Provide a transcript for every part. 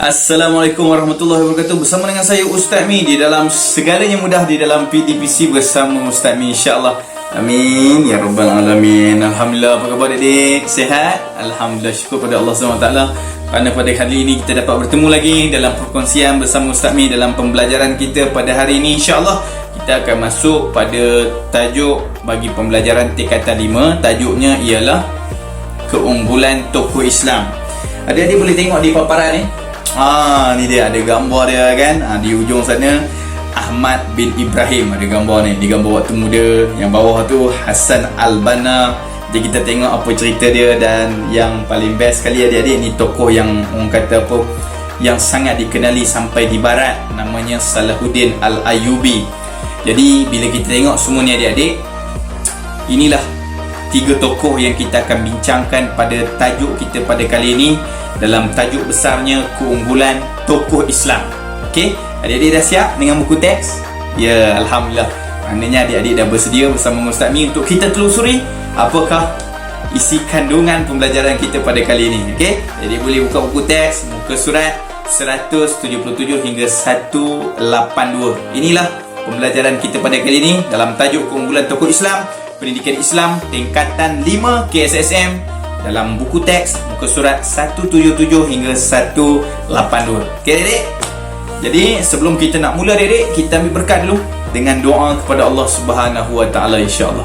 Assalamualaikum warahmatullahi wabarakatuh. Bersama dengan saya Ustaz Mi di dalam segalanya mudah di dalam PTPC bersama Ustaz Mi, insya-Allah. Amin ya rabbal alamin. Alhamdulillah, apa khabar adik? Sihat? Alhamdulillah, syukur pada Allah SWT kerana pada kali ini kita dapat bertemu lagi dalam perkongsian bersama Ustaz Mi dalam pembelajaran kita pada hari ini. Insya-Allah kita akan masuk pada tajuk bagi pembelajaran tingkatan 5. Tajuknya ialah keunggulan tokoh Islam. Adik-adik boleh tengok di paparan ni. Ni dia ada gambar dia kan. Di ujung sana Ahmad bin Ibrahim ada gambar ni. Di gambar waktu muda. Yang bawah tu Hassan Al-Banna. Jadi kita tengok apa cerita dia. Dan yang paling best sekali adik-adik, ni tokoh yang orang kata apa, yang sangat dikenali sampai di barat. Namanya Salahuddin Al-Ayyubi. Jadi bila kita tengok semua ni adik-adik, inilah 3 tokoh yang kita akan bincangkan pada tajuk kita pada kali ini, dalam tajuk besarnya keunggulan tokoh Islam. Okey, adik-adik dah siap dengan buku teks? Ya, alhamdulillah. Maknanya adik-adik dah bersedia bersama Ustaz Mi untuk kita telusuri apakah isi kandungan pembelajaran kita pada kali ini. Okey, jadi boleh buka buku teks, muka surat 177 hingga 182. Inilah pembelajaran kita pada kali ini dalam tajuk keunggulan tokoh Islam, Pendidikan Islam tingkatan 5 KSSM, dalam buku teks muka surat 177 hingga 182. Okey adik-adik. Jadi sebelum kita nak mula adik-adik, kita ambil berkat dulu dengan doa kepada Allah Subhanahu wa taala, insya-Allah.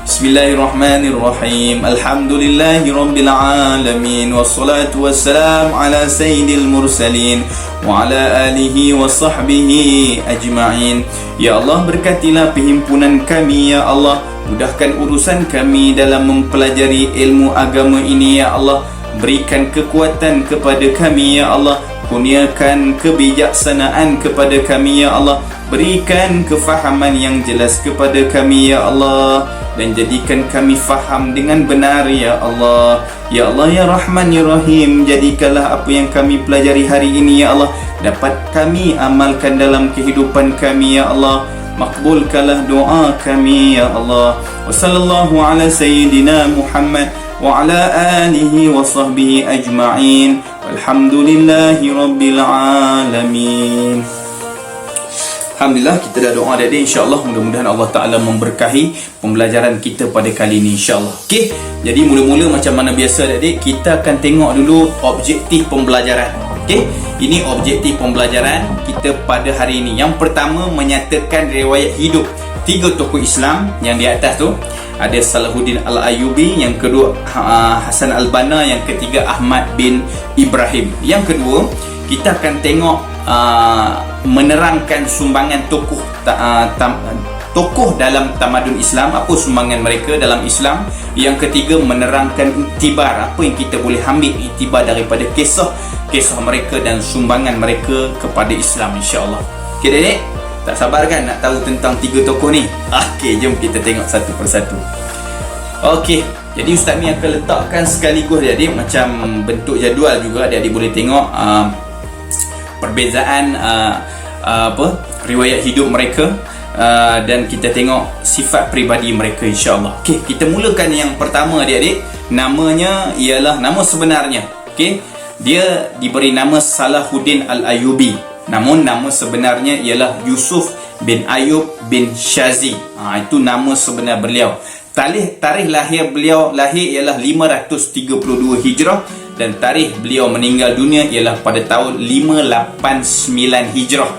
Bismillahirrahmanirrahim. Alhamdulillahirabbil alamin wassalatu wassalamu ala sayyidil mursalin wa ala alihi wa sahbihi ajma'in. Ya Allah, berkatilah perhimpunan kami ya Allah. Mudahkan urusan kami dalam mempelajari ilmu agama ini ya Allah. Berikan kekuatan kepada kami ya Allah. Kurniakan kebijaksanaan kepada kami ya Allah. Berikan kefahaman yang jelas kepada kami ya Allah. Dan jadikan kami faham dengan benar ya Allah. Ya Allah ya Rahman ya Rahim, jadikanlah apa yang kami pelajari hari ini ya Allah dapat kami amalkan dalam kehidupan kami ya Allah. Makbulkanlah doa kami ya Allah. Wa sallallahu ala sayyidina Muhammad wa ala alihi wa sahbihi ajma'in. Walhamdulillahi rabbil alamin. Alhamdulillah, kita dah doa adik-adik, insya-Allah mudah-mudahan Allah Taala memberkahi pembelajaran kita pada kali ini, insya-Allah. Okey, jadi mula-mula macam mana biasa adik-adik, kita akan tengok dulu objektif pembelajaran. Okey, ini objektif pembelajaran kita pada hari ini. Yang pertama, menyatakan riwayat hidup 3 tokoh Islam. Yang di atas tu ada Salahuddin Al-Ayyubi, yang kedua Hassan Al-Banna, yang ketiga Ahmad bin Ibrahim. Yang kedua, kita akan tengok menerangkan sumbangan tokoh dalam tamadun Islam, apa sumbangan mereka dalam Islam. Yang ketiga, menerangkan iktibar, apa yang kita boleh ambil iktibar daripada kisah mereka dan sumbangan mereka kepada Islam, insya-Allah. Okey adik, tak sabar kan nak tahu tentang 3 tokoh ni? Okey, jom kita tengok satu persatu. Okey, jadi Ustaz Mi akan letakkan sekaligus adik-adik macam bentuk jadual juga, adik-adik boleh tengok perbezaan riwayat hidup mereka, dan kita tengok sifat peribadi mereka, insya-Allah. Okey, kita mulakan yang pertama adik-adik. Namanya ialah nama sebenarnya. Okey, dia diberi nama Salahuddin Al-Ayyubi. Namun nama sebenarnya ialah Yusuf bin Ayub bin Shazi. Itu nama sebenar beliau. Tarikh lahir beliau ialah 532 Hijrah, dan tarikh beliau meninggal dunia ialah pada tahun 589 Hijrah.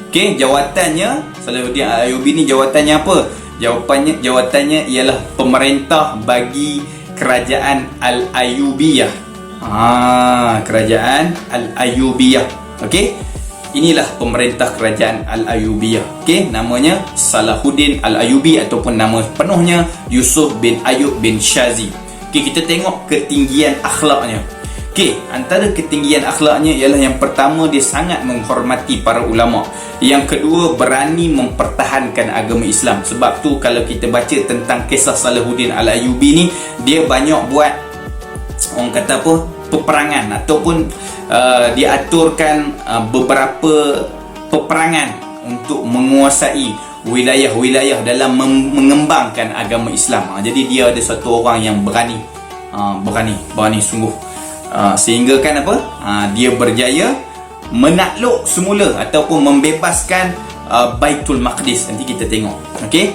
Okey, jawatannya Salahuddin Al-Ayyubi ni jawatannya apa? Jawatannya ialah pemerintah bagi kerajaan Al-Ayyubiyah. Kerajaan Al-Ayyubiyah. Okey, inilah pemerintah kerajaan Al-Ayyubiyah. Okey, namanya Salahuddin Al-Ayyubi ataupun nama penuhnya Yusuf bin Ayub bin Shazi. Okey, kita tengok ketinggian akhlaknya. Okey, antara ketinggian akhlaknya ialah yang pertama, dia sangat menghormati para ulama. Yang kedua, berani mempertahankan agama Islam. Sebab tu kalau kita baca tentang kisah Salahuddin Al-Ayyubi ni, dia banyak buat orang kata apa, peperangan ataupun dia aturkan beberapa peperangan untuk menguasai wilayah-wilayah dalam mengembangkan agama Islam. Jadi dia ada satu orang yang berani sungguh. Sehingga kan apa, dia berjaya menakluk semula ataupun membebaskan Baitul Maqdis. Nanti kita tengok. Okey.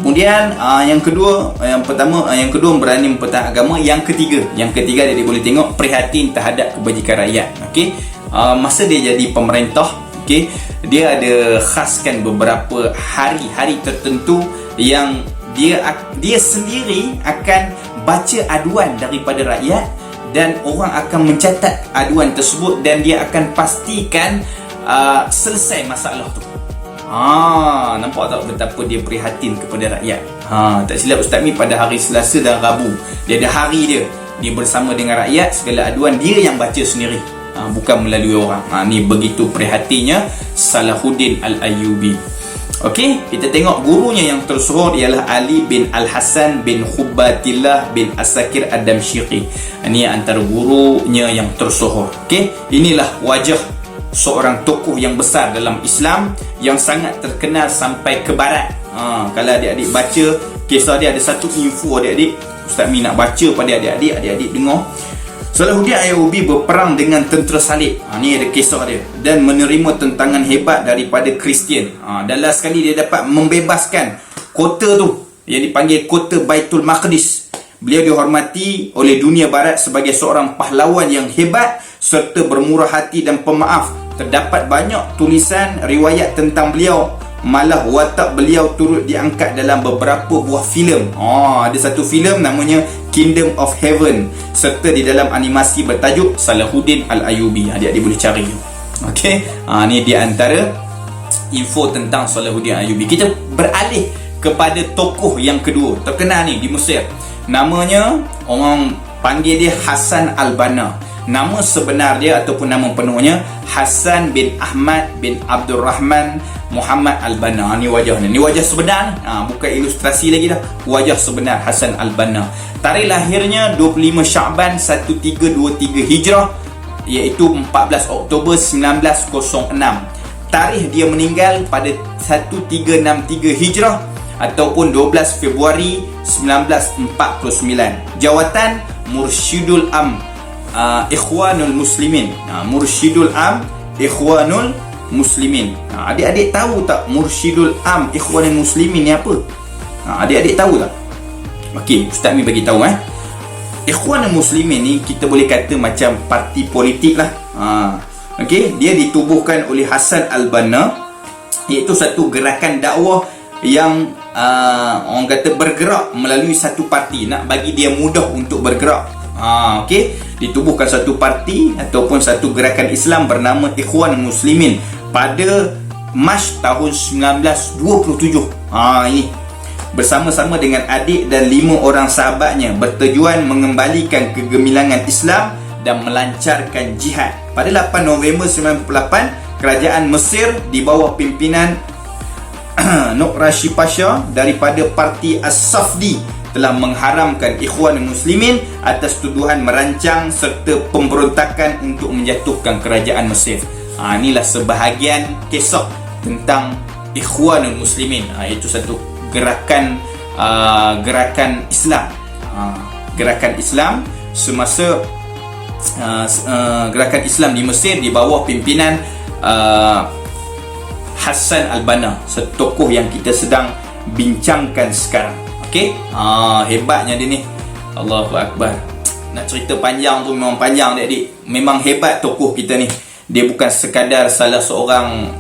Kemudian yang kedua, yang kedua berani mempertahankan agama. Yang ketiga dia boleh tengok prihatin terhadap kebajikan rakyat. Okey. Masa dia jadi pemerintah, okey, dia ada khaskan beberapa hari-hari tertentu yang dia sendiri akan baca aduan daripada rakyat dan orang akan mencatat aduan tersebut dan dia akan pastikan selesai masalah tu. Nampak tak betapa dia prihatin kepada rakyat. Tak silap Ustaz Mi pada hari Selasa dan Rabu dia ada hari dia bersama dengan rakyat, segala aduan dia yang baca sendiri, bukan melalui orang. Ni begitu prihatinnya Salahuddin Al-Ayyubi. Okey, kita tengok gurunya yang tersohor ialah Ali bin Al-Hasan bin Khubatillah bin Asakir Ad-Damsyiri. Ini antara gurunya yang tersohor. Okey, inilah wajah seorang tokoh yang besar dalam Islam yang sangat terkenal sampai ke barat. Kalau adik-adik baca kisah dia, ada satu info adik-adik, Ustaz Mi nak baca pada adik-adik dengar. Salahuddin Ayyubi berperang dengan tentera salib. Ni ada kisah dia. Dan menerima tentangan hebat daripada Kristian. Dan last sekali dia dapat membebaskan kota tu yang dipanggil kota Baitul Maqdis. Beliau dihormati oleh dunia barat sebagai seorang pahlawan yang hebat serta bermurah hati dan pemaaf. Terdapat banyak tulisan riwayat tentang beliau. Malah watak beliau turut diangkat dalam beberapa buah filem. Ada satu filem namanya Kingdom of Heaven, serta di dalam animasi bertajuk Salahuddin Al-Ayyubi. Adik-adik boleh cari. Okey, ni di antara info tentang Salahuddin Al-Ayyubi. Kita beralih kepada tokoh yang kedua, terkenal ni di Mesir. Namanya, orang panggil dia Hasan Al-Banna. Nama sebenar dia ataupun nama penuhnya Hasan bin Ahmad bin Abdul Rahman Muhammad Al-Banna. Ni wajahnya. Ni wajah sebenar ni. Bukan ilustrasi lagi dah. Wajah sebenar Hasan Al-Banna. Tarikh lahirnya 25 Syaban 1323 Hijrah, iaitu 14 Oktober 1906. Tarikh dia meninggal pada 1363 Hijrah ataupun 12 Februari 1949. Jawatan Mursyidul Am Ikhwanul Muslimin. Mursyidul Am Ikhwanul Muslimin. Adik-adik tahu tak Mursyidul Am Ikhwanul Muslimin ni apa? Adik-adik tahu tak? Okey, Ustaz Mi bagi tahu. Ikhwanul Muslimin ni kita boleh kata macam parti politik lah. Okey, dia ditubuhkan oleh Hasan Al-Banna, iaitu satu gerakan dakwah yang orang kata bergerak melalui satu parti, nak bagi dia mudah untuk bergerak. Okey, ditubuhkan satu parti ataupun satu gerakan Islam bernama Ikhwan Muslimin pada Mac tahun 1927. Ini bersama-sama dengan adik dan 5 orang sahabatnya bertujuan mengembalikan kegemilangan Islam dan melancarkan jihad. Pada 8 November 1998, kerajaan Mesir di bawah pimpinan Nukrashi Pasha daripada parti As-Safdi telah mengharamkan Ikhwan Muslimin atas tuduhan merancang serta pemberontakan untuk menjatuhkan kerajaan Mesir. Inilah sebahagian kisah tentang Ikhwan Muslimin, iaitu satu gerakan Islam. Gerakan Islam semasa gerakan Islam di Mesir di bawah pimpinan Hasan Al-Banna, tokoh yang kita sedang bincangkan sekarang. Okey, hebatnya dia ni. Allahu Akbar. Nak cerita panjang tu memang panjang adik-adik. Memang hebat tokoh kita ni. Dia bukan sekadar salah seorang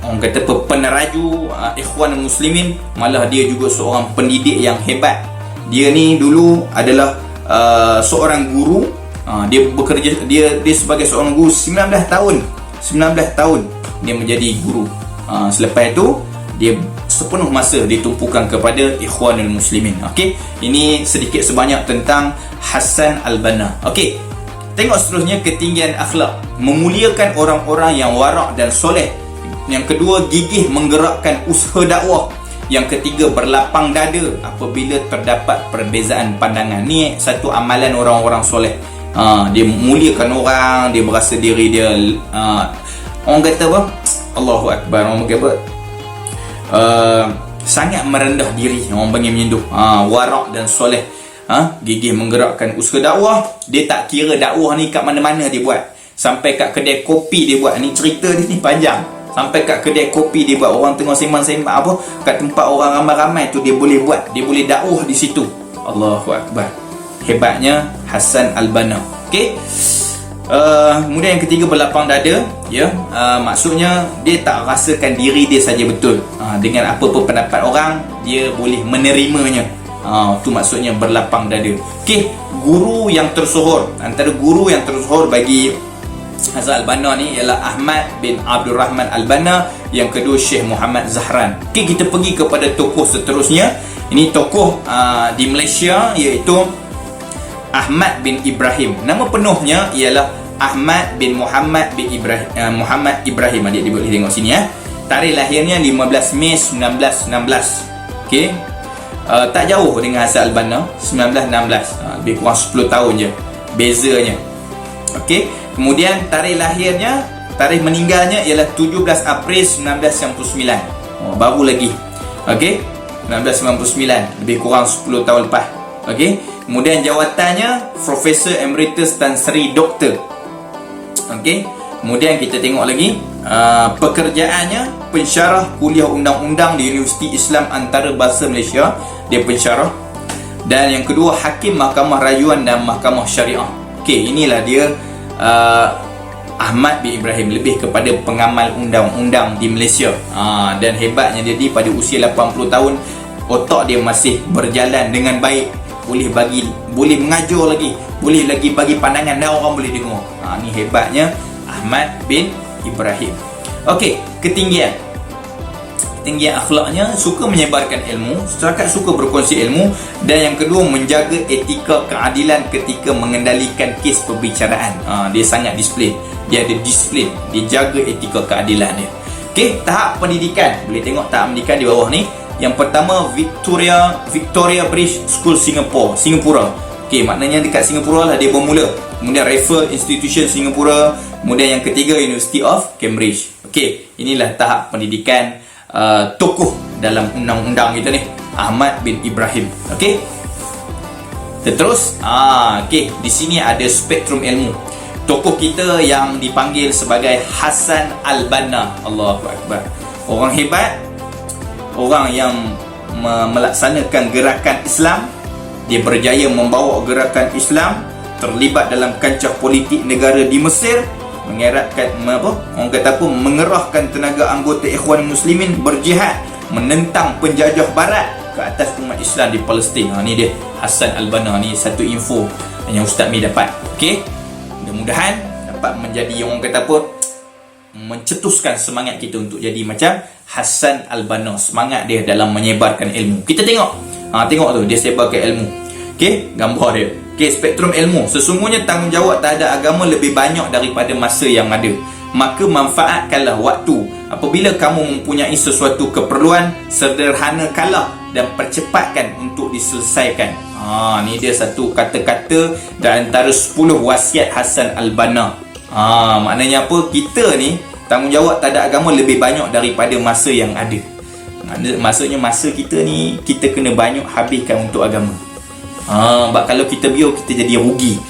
orang kata peneraju Ikhwan Muslimin, malah dia juga seorang pendidik yang hebat. Dia ni dulu adalah seorang guru. Dia bekerja, dia sebagai seorang guru 19 tahun dia menjadi guru. Selepas itu dia sepenuh masa ditumpukan kepada Ikhwanul Muslimin. Okey, ini sedikit sebanyak tentang Hasan Al-Banna. Okey, tengok seterusnya, ketinggian akhlak, memuliakan orang-orang yang warak dan soleh. Yang kedua, gigih menggerakkan usaha dakwah. Yang ketiga, berlapang dada apabila terdapat perbezaan pandangan. Ni satu amalan orang-orang soleh. Dia muliakan orang, dia berasa diri dia orang kata apa? Allahu Akbar. Orang kata apa? Sangat merendah diri, orang panggil macam tu. Warak dan soleh. Gigih menggerakkan usaha dakwah. Dia tak kira dakwah ni kat mana-mana dia buat. Sampai kat kedai kopi dia buat. Ni cerita dia ni panjang. Sampai kat kedai kopi dia buat. Orang tengah sembang-sembang apa, kat tempat orang ramai-ramai tu dia boleh buat. Dia boleh dakwah di situ. Allahu Akbar. Hebatnya Hasan al-Banna. Okey. Kemudian yang ketiga, berlapang dada. Ya, maksudnya dia tak rasakan diri dia saja betul. Dengan apa-apa pendapat orang, dia boleh menerimanya. Tu maksudnya berlapang dada. Okey, guru yang tersohor, antara guru yang tersohor bagi Hasan al-Banna ni ialah Ahmad bin Abdul Rahman al-Banna, yang kedua Syekh Muhammad Zahran. Okey, kita pergi kepada tokoh seterusnya. Ini tokoh di Malaysia, iaitu Ahmad bin Ibrahim. Nama penuhnya ialah Ahmad bin Muhammad bin Ibrahim. Muhammad Ibrahim. Adik boleh tengok sini ya. Tarikh lahirnya 15 Mei 1916. Okey. Tak jauh dengan Hasan al-Banna, 1916. Lebih kurang 10 tahun je bezanya. Okey. Kemudian tarikh lahirnya, tarikh meninggalnya ialah 17 April 1999. Baru lagi. Okey. 1999, lebih kurang 10 tahun lepas. Okey. Kemudian jawatannya Profesor Emeritus Tan Sri Doktor. Okey. Kemudian kita tengok lagi pekerjaannya pensyarah kuliah undang-undang di Universiti Islam Antarabangsa Malaysia. Dia pensyarah. Dan yang kedua, hakim Mahkamah Rayuan dan Mahkamah Syariah. Okey, inilah dia Ahmad bin Ibrahim, lebih kepada pengamal undang-undang di Malaysia. Dan hebatnya jadi pada usia 80 tahun otak dia masih berjalan dengan baik. Boleh mengajar lagi, boleh lagi bagi pandangan dan orang boleh dengar. Ni hebatnya Ahmad bin Ibrahim. Okey, ketinggian akhlaknya, suka menyebarkan ilmu, sangat suka berkongsi ilmu. Dan yang kedua, menjaga etika keadilan ketika mengendalikan kes perbicaraan. Dia sangat disiplin. Dia ada disiplin, dia jaga etika keadilan dia. Okey, tahap pendidikan, boleh tengok tahap pendidikan di bawah ni. Yang pertama, Victoria Bridge School Singapura. Okey, maknanya dekat Singapura lah dia bermula. Kemudian Raffles Institution Singapura. Kemudian yang ketiga, University of Cambridge. Okey, inilah tahap pendidikan tokoh dalam undang-undang kita ni, Ahmad bin Ibrahim. Okey. Terus, okey, di sini ada spektrum ilmu. Tokoh kita yang dipanggil sebagai Hasan al-Banna. Allahu Akbar. Orang hebat, orang yang melaksanakan gerakan Islam. Dia berjaya membawa gerakan Islam, terlibat dalam kancah politik negara di Mesir, mengerahkan tenaga anggota Ikhwan Muslimin berjihad menentang penjajah barat ke atas umat Islam di Palestin. Ni dia Hasan al-Banna. Ni satu info yang Ustaz Mi dapat. Okey, mudah-mudahan dapat menjadi mencetuskan semangat kita untuk jadi macam Hasan al-Banna. Semangat dia dalam menyebarkan ilmu. Kita tengok tengok tu, dia sebarkan ilmu. Okey, gambar dia. Okey, spektrum ilmu. Sesungguhnya tanggungjawab terhadap agama lebih banyak daripada masa yang ada. Maka manfaatkanlah waktu. Apabila kamu mempunyai sesuatu keperluan, sederhanakanlah dan percepatkan untuk diselesaikan. Ni dia satu kata-kata dan antara 10 wasiat Hasan al-Banna. Maknanya apa? Kita ni tanggungjawab terhadap agama lebih banyak daripada masa yang ada. Maksudnya masa kita ni kita kena banyak habiskan untuk agama. Sebab kalau kita biar, kita jadi rugi.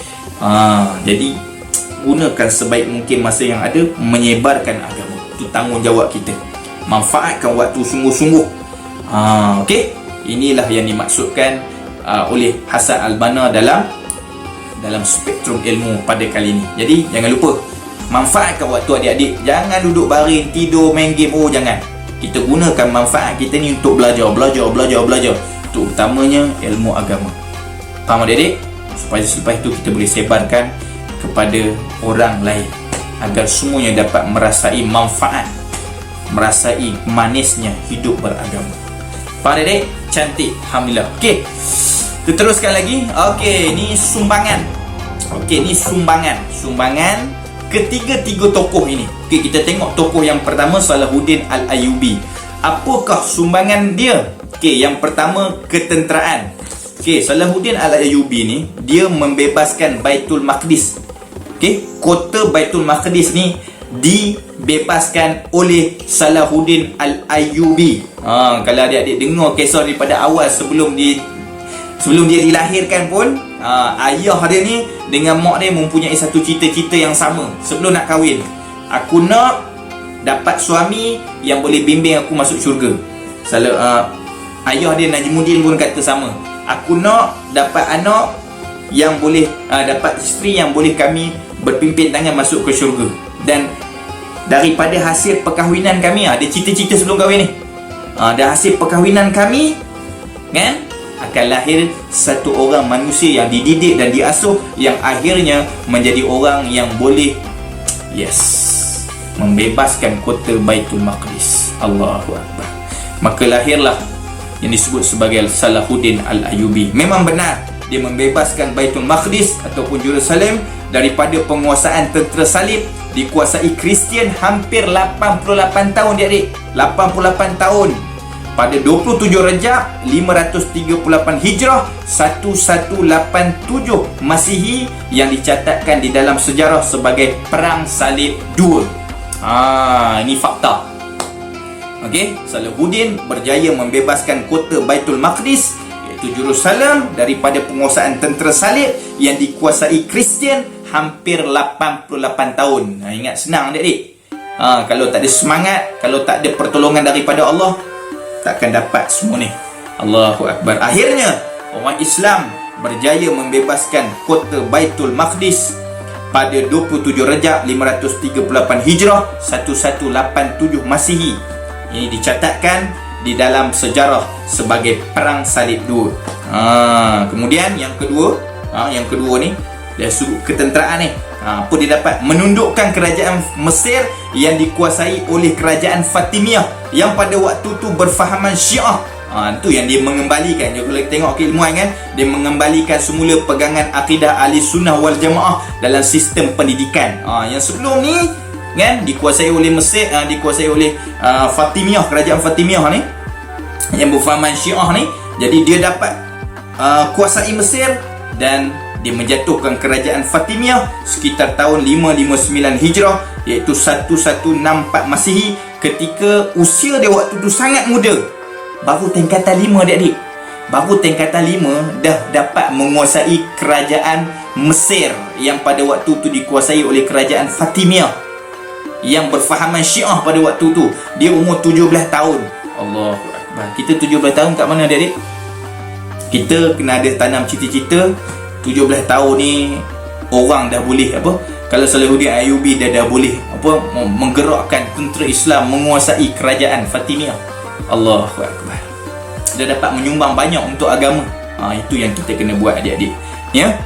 Jadi gunakan sebaik mungkin masa yang ada menyebarkan agama. Itu tanggungjawab kita. Manfaatkan waktu sungguh-sungguh. Okey, inilah yang dimaksudkan oleh Hasan al-Banna dalam spektrum ilmu pada kali ini. Jadi jangan lupa manfaatkan waktu adik-adik. Jangan duduk baring, tidur, main game. Jangan. Kita gunakan manfaat kita ni untuk belajar. Itu utamanya ilmu agama. Faham adik-adik? Supaya selepas itu kita boleh sebarkan kepada orang lain, agar semuanya dapat merasai manfaat, merasai manisnya hidup beragama. Faham adik-adik? Cantik. Alhamdulillah. Okey, kita teruskan lagi. Okey, ni sumbangan. Sumbangan ketiga-tiga tokoh ini. Okey, kita tengok tokoh yang pertama, Salahuddin Al-Ayyubi. Apakah sumbangan dia? Okey, yang pertama, ketenteraan. Okey, Salahuddin Al-Ayyubi ni dia membebaskan Baitul Maqdis. Okey, kota Baitul Maqdis ni dibebaskan oleh Salahuddin Al-Ayyubi. Kalau adik-adik dengar kisah daripada awal sebelum Sebelum dia dilahirkan pun, ayah dia ni dengan mak dia mempunyai satu cita-cita yang sama. Sebelum nak kahwin, aku nak dapat suami yang boleh bimbing aku masuk syurga. Selalu ayah dia Najmuddin pun kata sama. Aku nak dapat anak yang boleh dapat isteri yang boleh kami berpimpin tangan masuk ke syurga. Dan daripada hasil perkahwinan kami, ada cita-cita sebelum kahwin ni, dan hasil perkahwinan kami kan, akan lahir satu orang manusia yang dididik dan diasuh, yang akhirnya menjadi orang yang boleh membebaskan kota Baitul Maqdis. Allahu Akbar. Maka lahirlah yang disebut sebagai Salahuddin Al-Ayyubi. Memang benar dia membebaskan Baitul Maqdis ataupun Jerusalem daripada penguasaan tentera salib, dikuasai Kristian hampir 88 tahun dia-adik. 88 tahun. Pada 27 Rejab 538 Hijrah 1187 Masihi, yang dicatatkan di dalam sejarah sebagai Perang Salib II. Ini fakta. Okey, Salahuddin berjaya membebaskan kota Baitul Maqdis, iaitu Jerusalem, daripada penguasaan tentera salib yang dikuasai Kristian hampir 88 tahun. Ingat, senang adik-adik. Kalau tak ada semangat, kalau tak ada pertolongan daripada Allah, takkan dapat semua ni. Allahu Akbar. Akhirnya orang Islam berjaya membebaskan kota Baitul Maqdis pada 27 Rejab 538 Hijrah 1187 Masihi. Ini dicatatkan di dalam sejarah sebagai Perang Salib II. Kemudian yang kedua ni dari sudut ketenteraan ni, apa dia dapat? Menundukkan kerajaan Mesir yang dikuasai oleh kerajaan Fatimiyah yang pada waktu tu berfahaman Syiah. Itu yang dia mengembalikan. Kalau kita tengok keilmuan kan, dia mengembalikan semula pegangan akidah Ahli Sunnah wal Jamaah dalam sistem pendidikan. Yang sebelum ni kan dikuasai oleh Mesir, dikuasai oleh Fatimiyah, kerajaan Fatimiyah ni yang berfahaman Syiah ni. Jadi dia dapat kuasai Mesir dan dia menjatuhkan kerajaan Fatimiyah sekitar tahun 559 Hijrah, iaitu 1164 Masihi, ketika usia dia waktu tu sangat muda. Baru tingkatan 5 adik-adik. Baru tingkatan 5 dah dapat menguasai kerajaan Mesir yang pada waktu tu dikuasai oleh kerajaan Fatimiyah yang berfahaman Syiah pada waktu tu. Dia umur 17 tahun. Allahu Akbar. Kita 17 tahun kat mana adik-adik? Kita kena ada tanam cita-cita. 17 tahun ni orang dah boleh apa? Kalau Salahuddin Ayyubi dah boleh apa, menggerakkan tentera Islam menguasai kerajaan Fatimiyah. Allahu Akbar. Dia dapat menyumbang banyak untuk agama. Itu yang kita kena buat adik-adik. Ya.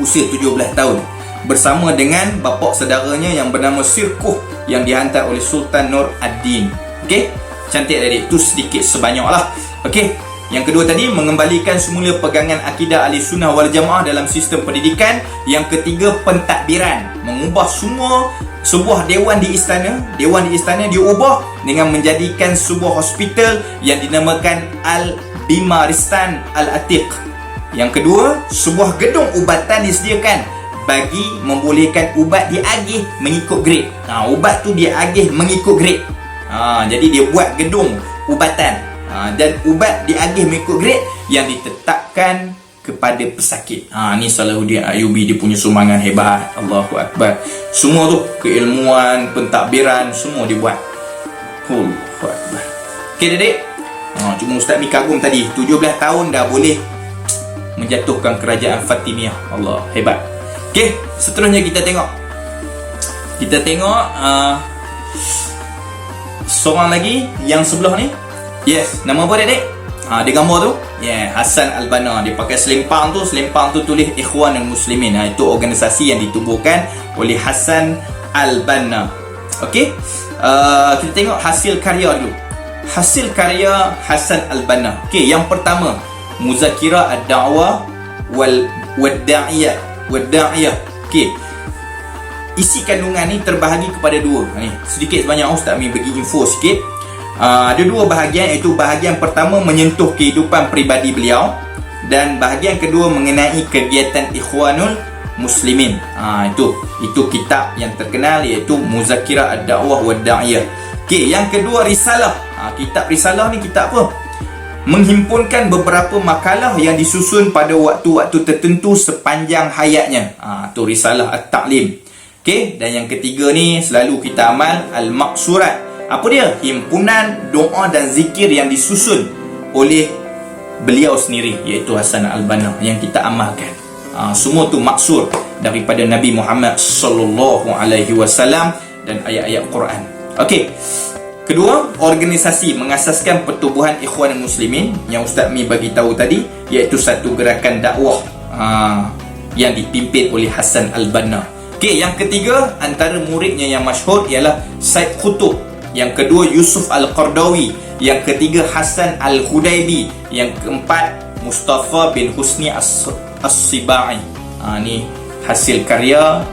Usia 17 tahun bersama dengan bapa saudaranya yang bernama Sirkuh yang dihantar oleh Sultan Nur ad-Din. Okey? Cantik adik-adik. Itu sedikit sebanyaklah. Okey. Yang kedua tadi, mengembalikan semula pegangan akidah Ahli Sunnah wal Jamaah dalam sistem pendidikan. Yang ketiga, pentadbiran. Mengubah semua sebuah dewan di istana. Dewan di istana diubah dengan menjadikan sebuah hospital yang dinamakan Al-Bimaristan Al-Atiq. Yang kedua, sebuah gedung ubatan disediakan bagi membolehkan ubat diagih mengikut grade. Ubat tu diagih mengikut grade. Jadi dia buat gedung ubatan. Dan ubat diagih mengikut grade yang ditetapkan kepada pesakit. Ni Salahuddin Ayyubi, dia punya sumbangan hebat. Allahu Akbar. Semua tu, keilmuan, pentadbiran, semua dia buat. Allahu Akbar. Okey adik. Cuma Ustaz ni kagum tadi, 17 tahun dah boleh menjatuhkan kerajaan Fatimiyah. Allah, hebat. Okey, seterusnya kita tengok. Seorang lagi yang sebelah ni. Yes, nama apa adik? Dia gambar tu. Hassan Al-Banna. Dia pakai selempang tu tulis Ikhwanul Muslimin. Itu organisasi yang ditubuhkan oleh Hassan Al-Banna. Okey. Kita tengok hasil karya dulu. Hasil karya Hassan Al-Banna. Okey, yang pertama, Muzakirah Ad-Da'wah Wad-Da'iyah. Okey. Isi kandungan ni terbahagi kepada dua. Ni sedikit sebanyak Ustaz Amin bagi info sikit. Ada dua bahagian, iaitu bahagian pertama menyentuh kehidupan peribadi beliau dan bahagian kedua mengenai kegiatan Ikhwanul Muslimin. Itu kitab yang terkenal, iaitu Muzakirah Ad-Da'wah Wad-Da'iyah. Okey, yang kedua risalah. Kitab risalah ni kitab apa? menghimpunkan beberapa makalah yang disusun pada waktu-waktu tertentu sepanjang hayatnya. Tu risalah At-Ta'lim. Okey, dan yang ketiga ni selalu kita amal Al-Maqsurat. Apa dia? Himpunan doa dan zikir yang disusun oleh beliau sendiri, iaitu Hasan Al-Banna, yang kita amalkan. Semua tu maksur daripada Nabi Muhammad sallallahu alaihi wasallam dan ayat-ayat Quran. Okey. Kedua, organisasi mengasaskan pertubuhan Ikhwan Muslimin yang Ustaz Mi bagi tahu tadi, iaitu satu gerakan dakwah yang dipimpin oleh Hasan Al-Banna. Okey, yang ketiga, antara muridnya yang masyhur ialah Said Qutb. Yang kedua, Yusuf Al-Qardawi. Yang ketiga, Hasan Al-Hudaybi. Yang keempat, Mustafa bin Husni As-Sibai. Ni hasil karya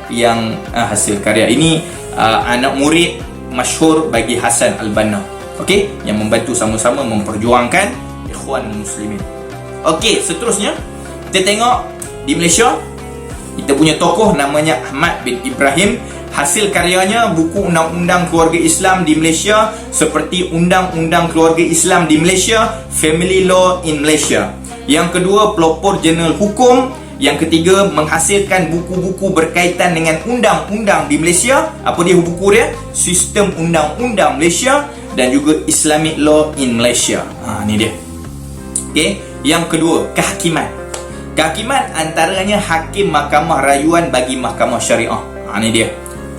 ini anak murid masyhur bagi Hasan Al-Banna. Okey, yang membantu sama-sama memperjuangkan Ikhwan Muslimin. Okey, seterusnya kita tengok di Malaysia, kita punya tokoh namanya Ahmad bin Ibrahim. Hasil karyanya buku Undang-Undang Keluarga Islam di Malaysia, seperti Undang-Undang Keluarga Islam di Malaysia, Family Law in Malaysia. Yang kedua, pelopor jurnal hukum. Yang ketiga, menghasilkan buku-buku berkaitan dengan undang-undang di Malaysia. Apa dia buku dia? Sistem Undang-Undang Malaysia dan juga Islamic Law in Malaysia. Ni dia. Okey, yang kedua, kehakiman. Kehakiman antaranya hakim mahkamah rayuan bagi mahkamah syariah. Ni dia.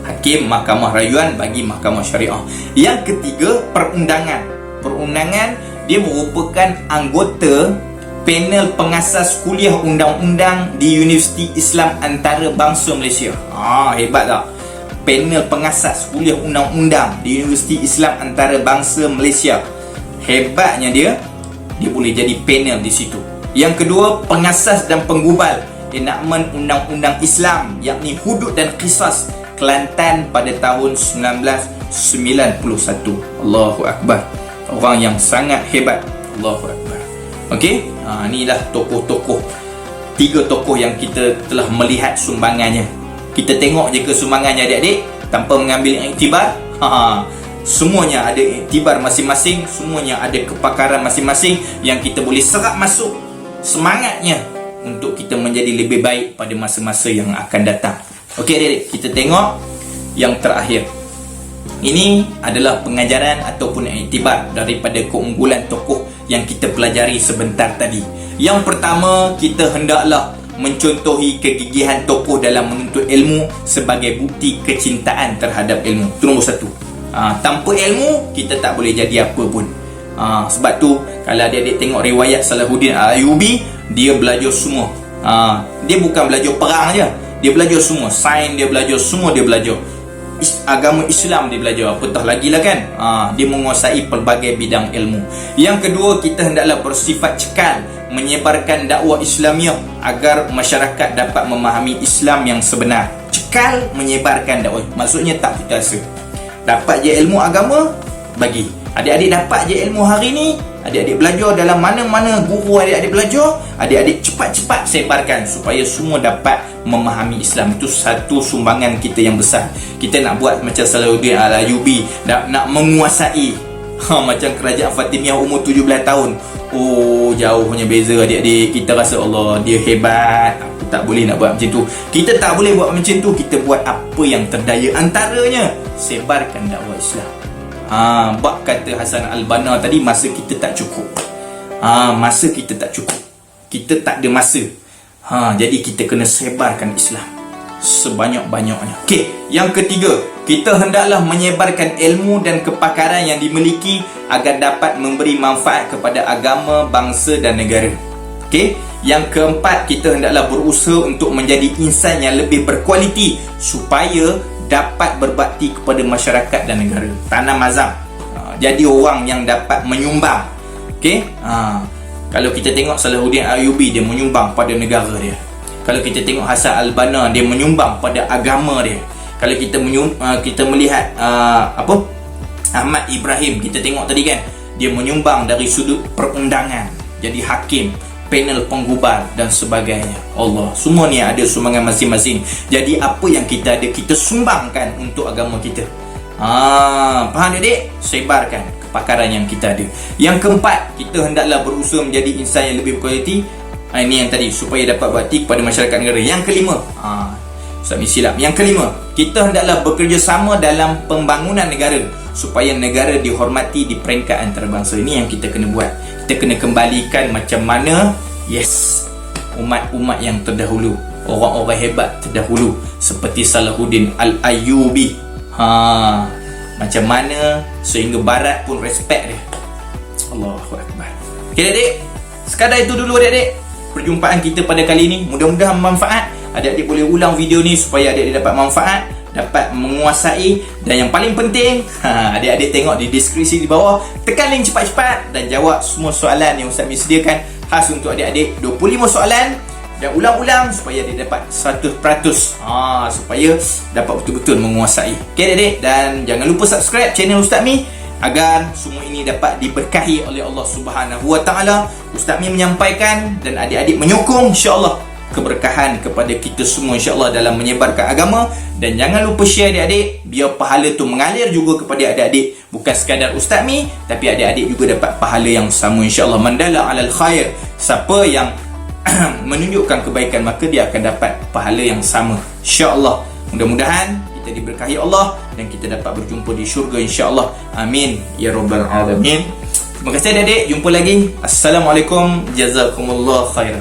Hakim mahkamah rayuan bagi mahkamah syariah. Yang ketiga, perundangan. Perundangan dia merupakan anggota panel pengasas kuliah undang-undang di Universiti Islam Antarabangsa Malaysia. Hebat tak? Panel pengasas kuliah undang-undang di Universiti Islam Antarabangsa Malaysia. Hebatnya dia boleh jadi panel di situ. Yang kedua, pengasas dan penggubal enakmen undang-undang Islam, yakni Hudud dan Qisas Kelantan pada tahun 1991. Allahu Akbar. Orang yang sangat hebat. Allahu Akbar. Okey, inilah tokoh-tokoh, 3 tokoh yang kita telah melihat sumbangannya. Kita tengok je ke sumbangannya adik-adik tanpa mengambil iktibar. Semuanya ada iktibar masing-masing, semuanya ada kepakaran masing-masing yang kita boleh serap masuk semangatnya untuk kita menjadi lebih baik pada masa-masa yang akan datang. Okey adik-adik, kita tengok yang terakhir. Ini adalah pengajaran ataupun iktibar daripada keunggulan tokoh yang kita pelajari sebentar tadi. Yang pertama, kita hendaklah mencontohi kegigihan tokoh dalam menuntut ilmu sebagai bukti kecintaan terhadap ilmu. Itu nombor 1. Tanpa ilmu, kita tak boleh jadi apa pun. Sebab tu, kalau adik-adik tengok riwayat Salahuddin Al-Ayyubi, dia belajar semua. Dia bukan belajar perang je, dia belajar semua. Sains dia belajar, semua dia belajar. Agama Islam dia belajar, apatah lagi lah kan. Dia menguasai pelbagai bidang ilmu. Yang kedua, kita hendaklah bersifat cekal menyebarkan dakwah Islamiah agar masyarakat dapat memahami Islam yang sebenar. Cekal menyebarkan dakwah, maksudnya tak putus asa. Dapat je ilmu agama, bagi. Adik-adik dapat je ilmu hari ni, adik-adik belajar dalam mana-mana guru adik-adik belajar, adik-adik cepat-cepat sebarkan supaya semua dapat memahami Islam. Itu satu sumbangan kita yang besar. Kita nak buat macam Salahuddin Al-Ayyubi, nak menguasai macam kerajaan Fatimiyah umur 17 tahun. Jauhnya beza adik-adik. Kita rasa Allah, dia hebat, aku tak boleh nak buat macam tu. Kita tak boleh buat macam tu. Kita buat apa yang terdaya, antaranya sebarkan dakwah Islam. Bab kata Hasan Al-Banna tadi, masa kita tak cukup. Masa kita tak cukup, kita tak ada masa. Jadi kita kena sebarkan Islam sebanyak-banyaknya. Okey, yang ketiga, kita hendaklah menyebarkan ilmu dan kepakaran yang dimiliki agar dapat memberi manfaat kepada agama, bangsa dan negara. Okey, yang keempat, kita hendaklah berusaha untuk menjadi insan yang lebih berkualiti supaya dapat berbakti kepada masyarakat dan negara. Tanam azam, jadi orang yang dapat menyumbang. Okey, kalau kita tengok Salahuddin Ayyubi, dia menyumbang pada negara dia. Kalau kita tengok Hasan Al-Banna, dia menyumbang pada agama dia. Kalau kita melihat Ahmad Ibrahim, kita tengok tadi kan, dia menyumbang dari sudut perundangan, jadi hakim, panel penggubal dan sebagainya. Allah, semua ni ada sumbangan masing-masing. Jadi apa yang kita ada, kita sumbangkan untuk agama kita. Faham adik? Sebarkan. kepakaran yang kita ada. Yang keempat, kita hendaklah berusaha menjadi insan yang lebih berkualiti. Ini yang tadi, supaya dapat bakti kepada masyarakat negara. Yang kelima, Ustaz Mi silap. Yang kelima, kita hendaklah bekerjasama dalam pembangunan negara supaya negara dihormati di peringkat antarabangsa. Ini yang kita kena buat. Kita kena kembalikan macam mana umat-umat yang terdahulu, orang-orang hebat terdahulu seperti Salahuddin Al-Ayyubi. Macam mana sehingga barat pun respect dia. Allahu Akbar. Okay adik, sekadar itu dulu adik-adik perjumpaan kita pada kali ini. Mudah-mudahan bermanfaat. Adik-adik boleh ulang video ni supaya adik-adik dapat manfaat, dapat menguasai. Dan yang paling penting, adik-adik tengok di deskripsi di bawah, tekan link cepat-cepat dan jawab semua soalan yang Ustaz Mi sediakan khas untuk adik-adik. 25 soalan dan ulang-ulang supaya adik dapat 100%, supaya dapat betul-betul menguasai. Okay adik-adik, dan jangan lupa subscribe channel Ustaz Mi agar semua ini dapat diberkahi oleh Allah Subhanahu Wa Taala. Ustaz Mi menyampaikan dan adik-adik menyokong, insya-Allah keberkahan kepada kita semua insya-Allah dalam menyebarkan agama. Dan jangan lupa share adik-adik, biar pahala tu mengalir juga kepada adik-adik. Bukan sekadar Ustaz Mi, tapi adik-adik juga dapat pahala yang sama insya-Allah. Mandala alal khair, siapa yang menunjukkan kebaikan maka dia akan dapat pahala yang sama insya-Allah. Mudah-mudahan kita diberkahi Allah dan kita dapat berjumpa di syurga insya-Allah. Amin ya rabbal alamin. Terima kasih adik-adik, jumpa lagi. Assalamualaikum, jazakumullah khairan.